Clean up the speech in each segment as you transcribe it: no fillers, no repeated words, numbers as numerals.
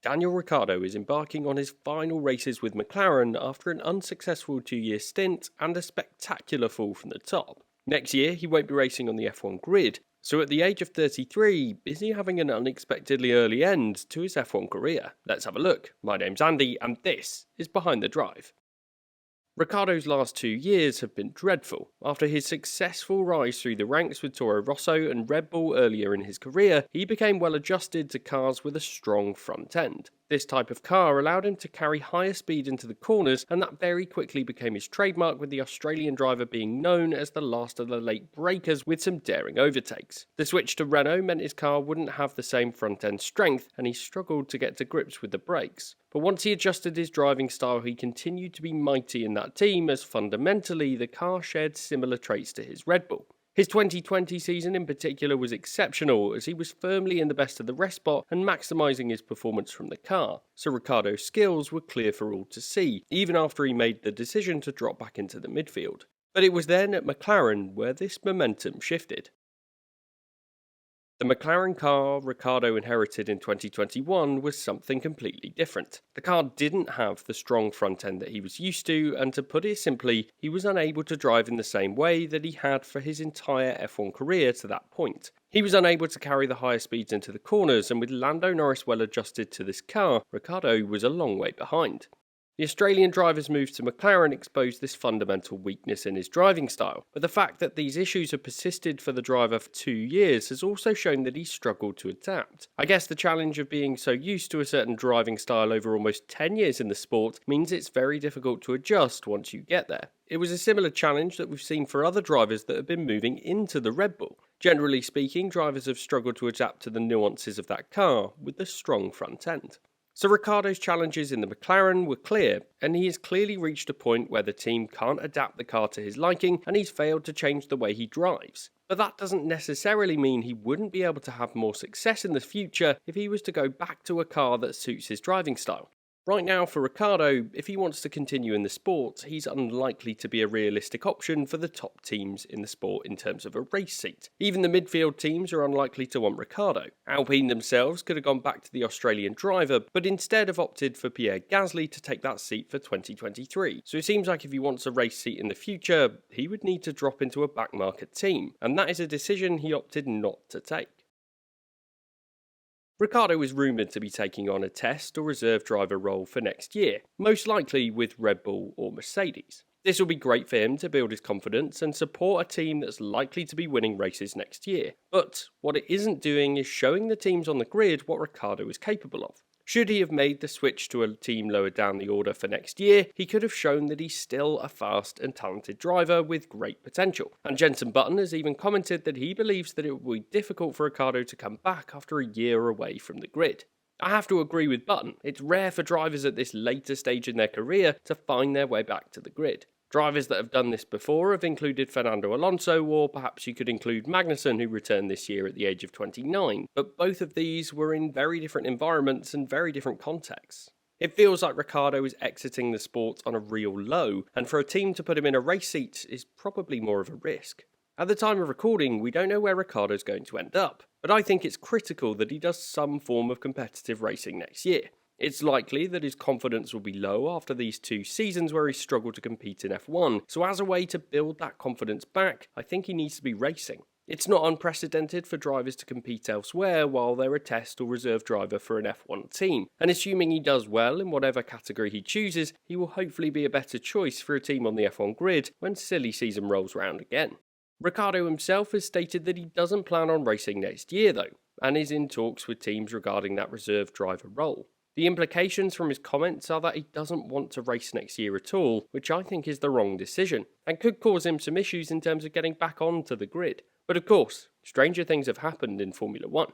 Daniel Ricciardo is embarking on his final races with McLaren after an unsuccessful 2-year stint and a spectacular fall from the top. Next year, he won't be racing on the F1 grid, so at the age of 33, is he having an unexpectedly early end to his F1 career? Let's have a look. My name's Andy, and this is Behind the Drive. Ricciardo's last 2 years have been dreadful. After his successful rise through the ranks with Toro Rosso and Red Bull earlier in his career, he became well adjusted to cars with a strong front end. This type of car allowed him to carry higher speed into the corners, and that very quickly became his trademark, with the Australian driver being known as the last of the late breakers with some daring overtakes. The switch to Renault meant his car wouldn't have the same front end strength, and he struggled to get to grips with the brakes. But once he adjusted his driving style, he continued to be mighty in that team, as fundamentally the car shared similar traits to his Red Bull. His 2020 season in particular was exceptional, as he was firmly in the best of the rest spot and maximising his performance from the car, so Ricciardo's skills were clear for all to see, even after he made the decision to drop back into the midfield. But it was then at McLaren where this momentum shifted. The McLaren car Ricciardo inherited in 2021 was something completely different. The car didn't have the strong front end that he was used to, and to put it simply, he was unable to drive in the same way that he had for his entire F1 career to that point. He was unable to carry the higher speeds into the corners, and with Lando Norris well adjusted to this car, Ricciardo was a long way behind. The Australian driver's move to McLaren exposed this fundamental weakness in his driving style, but the fact that these issues have persisted for the driver for 2 years has also shown that he's struggled to adapt. I guess the challenge of being so used to a certain driving style over almost 10 years in the sport means it's very difficult to adjust once you get there. It was a similar challenge that we've seen for other drivers that have been moving into the Red Bull. Generally speaking, drivers have struggled to adapt to the nuances of that car with the strong front end. So Ricciardo's challenges in the McLaren were clear, and he has clearly reached a point where the team can't adapt the car to his liking, and he's failed to change the way he drives. But that doesn't necessarily mean he wouldn't be able to have more success in the future if he was to go back to a car that suits his driving style. Right now, for Ricciardo, if he wants to continue in the sport, he's unlikely to be a realistic option for the top teams in the sport in terms of a race seat. Even the midfield teams are unlikely to want Ricciardo. Alpine themselves could have gone back to the Australian driver, but instead have opted for Pierre Gasly to take that seat for 2023. So it seems like if he wants a race seat in the future, he would need to drop into a back market team, and that is a decision he opted not to take. Ricciardo is rumoured to be taking on a test or reserve driver role for next year, most likely with Red Bull or Mercedes. This will be great for him to build his confidence and support a team that's likely to be winning races next year. But what it isn't doing is showing the teams on the grid what Ricciardo is capable of. Should he have made the switch to a team lower down the order for next year, he could have shown that he's still a fast and talented driver with great potential. And Jenson Button has even commented that he believes that it will be difficult for Ricciardo to come back after a year away from the grid. I have to agree with Button. It's rare for drivers at this later stage in their career to find their way back to the grid. Drivers that have done this before have included Fernando Alonso, or perhaps you could include Magnussen, who returned this year at the age of 29, but both of these were in very different environments and very different contexts. It feels like Ricciardo is exiting the sport on a real low, and for a team to put him in a race seat is probably more of a risk. At the time of recording, we don't know where Ricciardo's going to end up, but I think it's critical that he does some form of competitive racing next year. It's likely that his confidence will be low after these 2 seasons where he struggled to compete in F1, so as a way to build that confidence back, I think he needs to be racing. It's not unprecedented for drivers to compete elsewhere while they're a test or reserve driver for an F1 team, and assuming he does well in whatever category he chooses, he will hopefully be a better choice for a team on the F1 grid when silly season rolls round again. Ricciardo himself has stated that he doesn't plan on racing next year though, and is in talks with teams regarding that reserve driver role. The implications from his comments are that he doesn't want to race next year at all, which I think is the wrong decision, and could cause him some issues in terms of getting back onto the grid. But of course, stranger things have happened in Formula 1.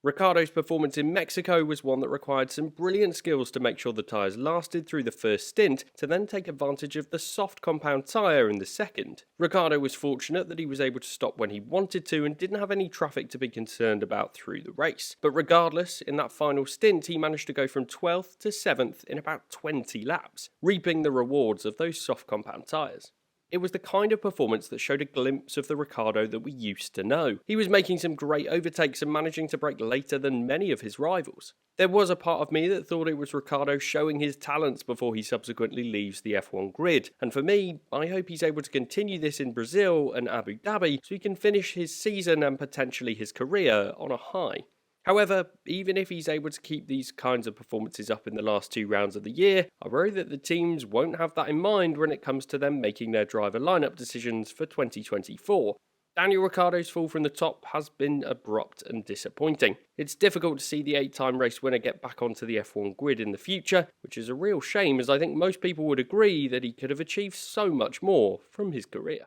Ricciardo's performance in Mexico was one that required some brilliant skills to make sure the tyres lasted through the first stint, to then take advantage of the soft compound tyre in the second. Ricciardo was fortunate that he was able to stop when he wanted to and didn't have any traffic to be concerned about through the race. But regardless, in that final stint he managed to go from 12th to 7th in about 20 laps, reaping the rewards of those soft compound tyres. It was the kind of performance that showed a glimpse of the Ricciardo that we used to know. He was making some great overtakes and managing to brake later than many of his rivals. There was a part of me that thought it was Ricciardo showing his talents before he subsequently leaves the F1 grid, and for me, I hope he's able to continue this in Brazil and Abu Dhabi so he can finish his season and potentially his career on a high. However, even if he's able to keep these kinds of performances up in the last 2 rounds of the year, I worry that the teams won't have that in mind when it comes to them making their driver lineup decisions for 2024. Daniel Ricciardo's fall from the top has been abrupt and disappointing. It's difficult to see the 8-time race winner get back onto the F1 grid in the future, which is a real shame as I think most people would agree that he could have achieved so much more from his career.